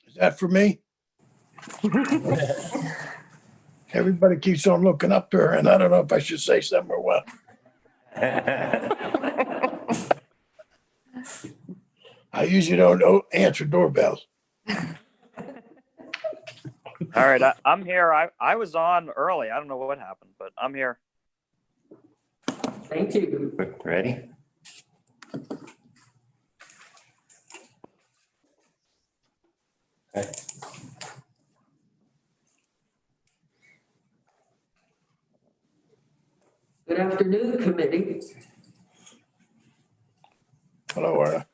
Is that for me? Everybody keeps on looking up to her, and I don't know if I should say something or what. I usually don't answer doorbells. All right, I'm here. I was on early. I don't know what happened, but I'm here. Thank you. Ready? Okay. Good afternoon, committee. Hello, Arna.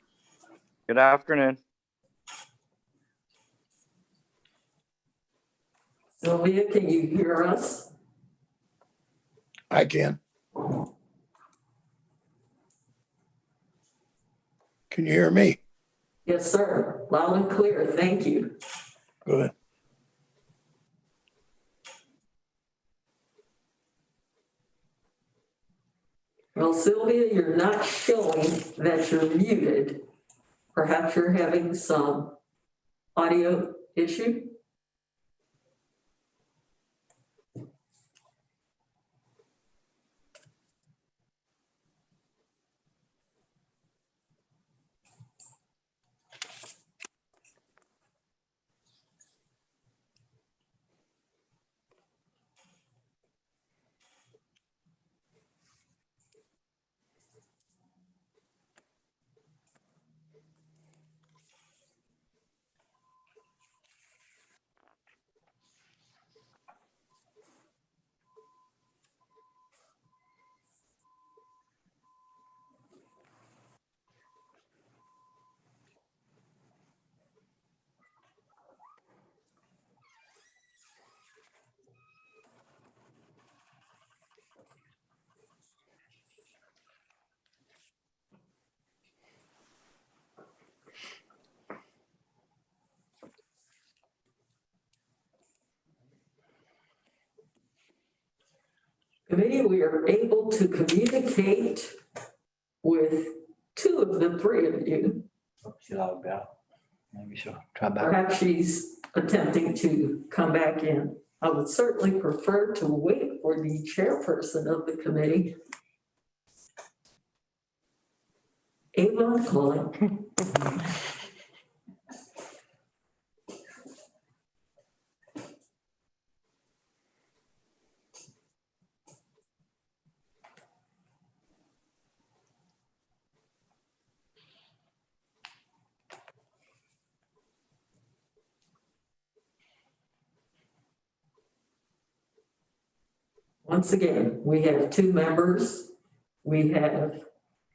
Good afternoon. Sylvia, can you hear us? I can. Can you hear me? Yes, sir. Loud and clear. Thank you. Good. Well, Sylvia, you're not showing that you're muted. Perhaps you're having some audio issue? Committee, we are able to communicate with two of the three of you. She logged out. Maybe she'll try back. Perhaps she's attempting to come back in. I would certainly prefer to wait for the chairperson of the committee. Avon calling. Once again, we have two members. We have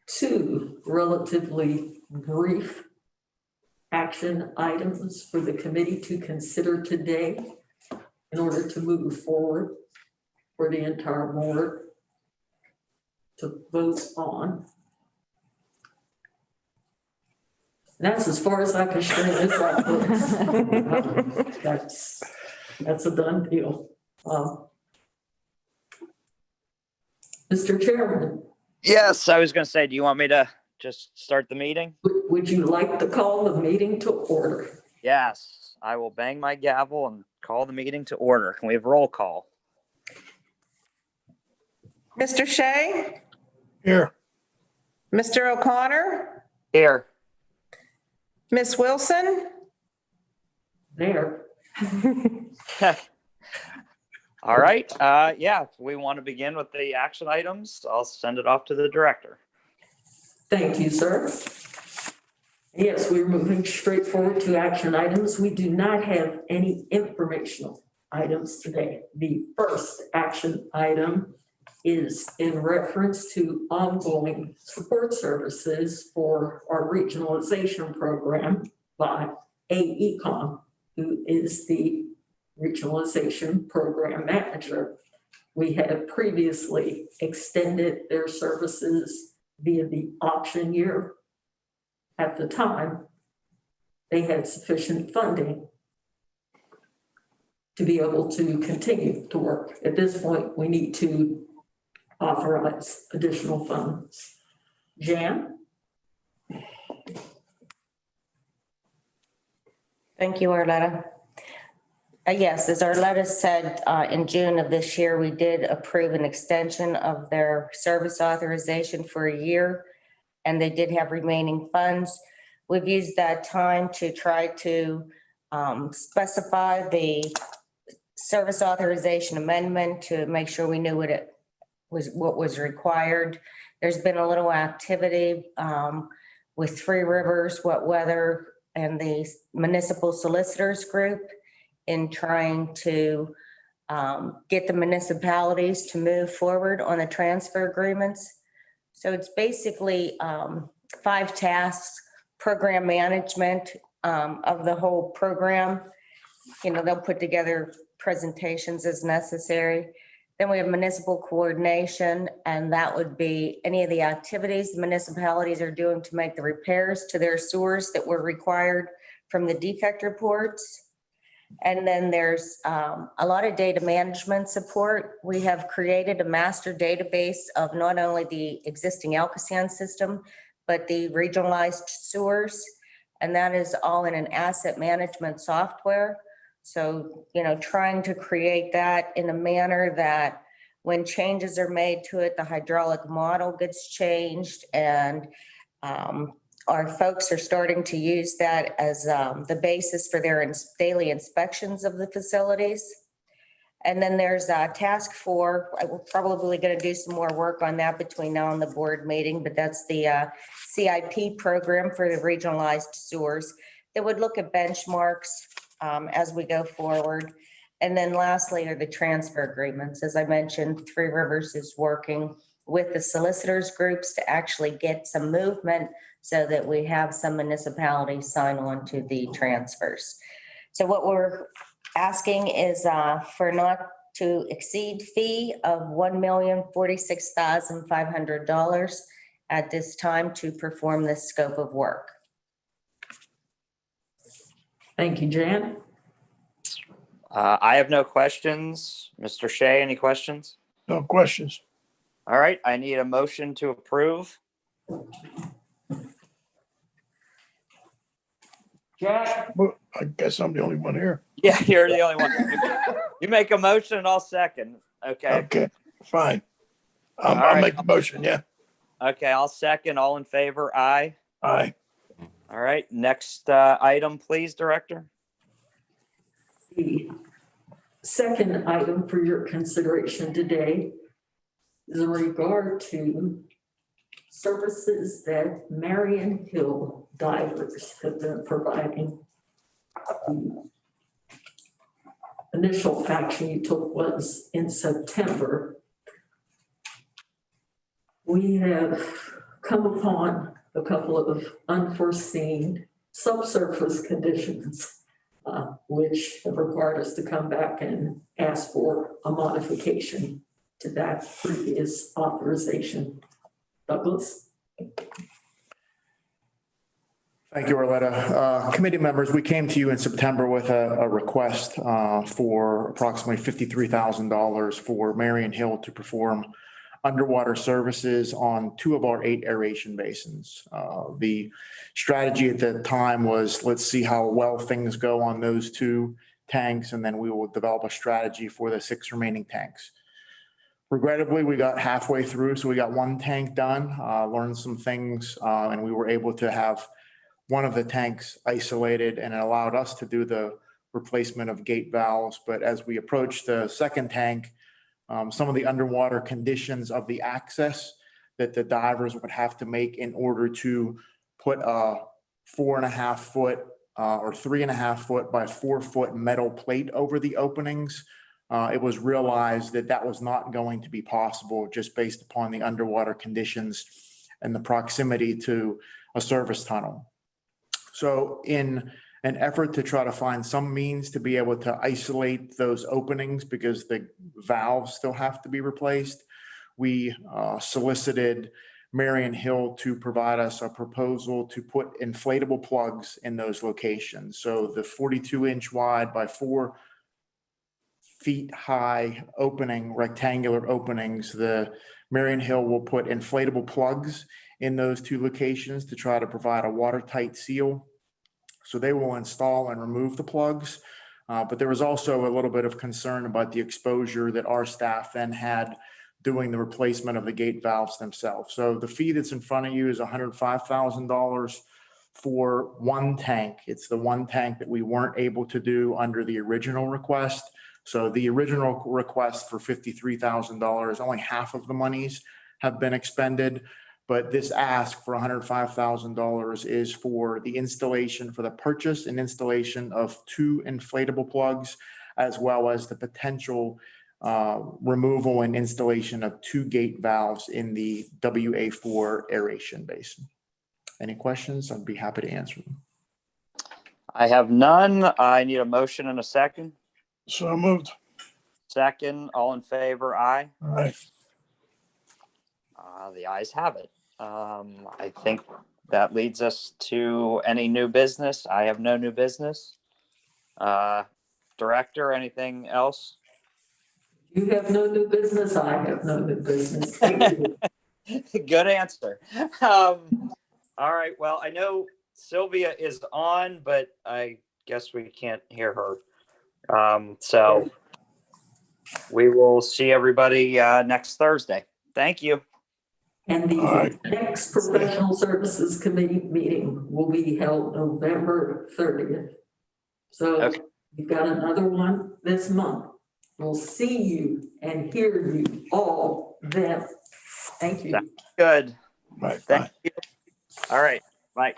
two relatively brief action items for the committee to consider today in order to move forward for the entire board to vote on. That's as far as I can string this out. That's a done deal. Mr. Chairman. Yes, I was going to say, do you want me to just start the meeting? Would you like to call the meeting to order? Yes, I will bang my gavel and call the meeting to order. Can we have roll call? Mr. Shea, Here. Mr. O'Connor, Here. Ms. Wilson? There. All right. Yeah, if we want to begin with the action items, I'll send it off to the director. Thank you, sir. Yes, we're moving straight forward to action items. We do not have any informational items today. The first action item is in reference to ongoing support services for our regionalization program by AECOM, who is the regionalization program manager. We had previously extended their services via the auction year. At the time, they had sufficient funding to be able to continue to work. At this point, we need to authorize additional funds. Jan? Thank you, Arletta. Yes, as Arletta said, in June of this year, we did approve an extension of their service authorization for a year, and they did have remaining funds. We've used that time to try to specify the service authorization amendment to make sure we knew what was required. There's been a little activity with Three Rivers, Wet Weather, and the Municipal Solicitors Group in trying to get the municipalities to move forward on the transfer agreements. So it's basically 5 tasks: program management of the whole program. They'll put together presentations as necessary. Then we have municipal coordination, and that would be any of the activities the municipalities are doing to make the repairs to their sewers that were required from the defect reports. And then there's a lot of data management support. We have created a master database of not only the existing ALOCSAN system, but the regionalized sewers. And that is all in an asset management software. So, trying to create that in a manner that when changes are made to it, the hydraulic model gets changed, and our folks are starting to use that as the basis for their daily inspections of the facilities. And then there's task 4. We're probably going to do some more work on that between now and the board meeting, but that's the CIP program for the regionalized sewers that would look at benchmarks as we go forward. And then lastly are the transfer agreements. As I mentioned, Three Rivers is working with the solicitors groups to actually get some movement so that we have some municipalities sign on to the transfers. So what we're asking is for not to exceed fee of $1,046,500 at this time to perform this scope of work. Thank you, Jan. I have no questions. Mr. Shea, any questions? No questions. All right, I need a motion to approve. Jack? Well, I guess I'm the only one here. Yeah, you're the only one. You make a motion and I'll second. Okay. Okay, fine. All I'll right. make the motion, yeah. Okay, I'll second. All in favor? Aye. Aye. All right, next item, please, Director. The second item for your consideration today is in regard to services that Marion Hill divers have been providing. The initial action you took was in September. We have come upon a couple of unforeseen subsurface conditions which have required us to come back and ask for a modification to that previous authorization. Douglas? Thank you, Arletta. Committee members, we came to you in September with a request for approximately $53,000 for Marion Hill to perform underwater services on 2 of our 8 aeration basins. The strategy at the time was, let's see how well things go on those 2 tanks, and then we will develop a strategy for the 6 remaining tanks. Regrettably, we got halfway through, so we got 1 tank done, learned some things, and we were able to have one of the tanks isolated, and it allowed us to do the replacement of gate valves. But as we approached the second tank, some of the underwater conditions of the access that the divers would have to make in order to put a 4.5 foot or 3.5 foot by 4 foot metal plate over the openings. It was realized that that was not going to be possible just based upon the underwater conditions and the proximity to a service tunnel. So in an effort to try to find some means to be able to isolate those openings because the valves still have to be replaced, we solicited Marion Hill to provide us a proposal to put inflatable plugs in those locations. So the 42-inch wide by 4 feet high opening, rectangular openings, the Marion Hill will put inflatable plugs in those 2 locations to try to provide a watertight seal. So they will install and remove the plugs. But there was also a little bit of concern about the exposure that our staff then had doing the replacement of the gate valves themselves. So the fee that's in front of you is $105,000 for 1 tank. It's the 1 tank that we weren't able to do under the original request. So the original request for $53,000, only half of the monies have been expended. But this ask for $105,000 is for the installation, for the purchase and installation of 2 inflatable plugs, as well as the potential removal and installation of 2 gate valves in the WA4 aeration basin. Any questions? I'd be happy to answer them. I have none. I need a motion and a second. So moved. Second, all in favor, aye. All right. The ayes have it. I think that leads us to any new business. I have no new business. Director, anything else? You have no new business, I have no new business. Thank you. Good answer. All right. Well, I know Sylvia is on, but I guess we can't hear her. So we will see everybody next Thursday. Thank you. And All right. the next Professional Services Committee meeting will be held November 30th. So Okay. you've got another one this month. We'll see you and hear you all then. Thank you. Good. Right. Thank you. All right. Bye.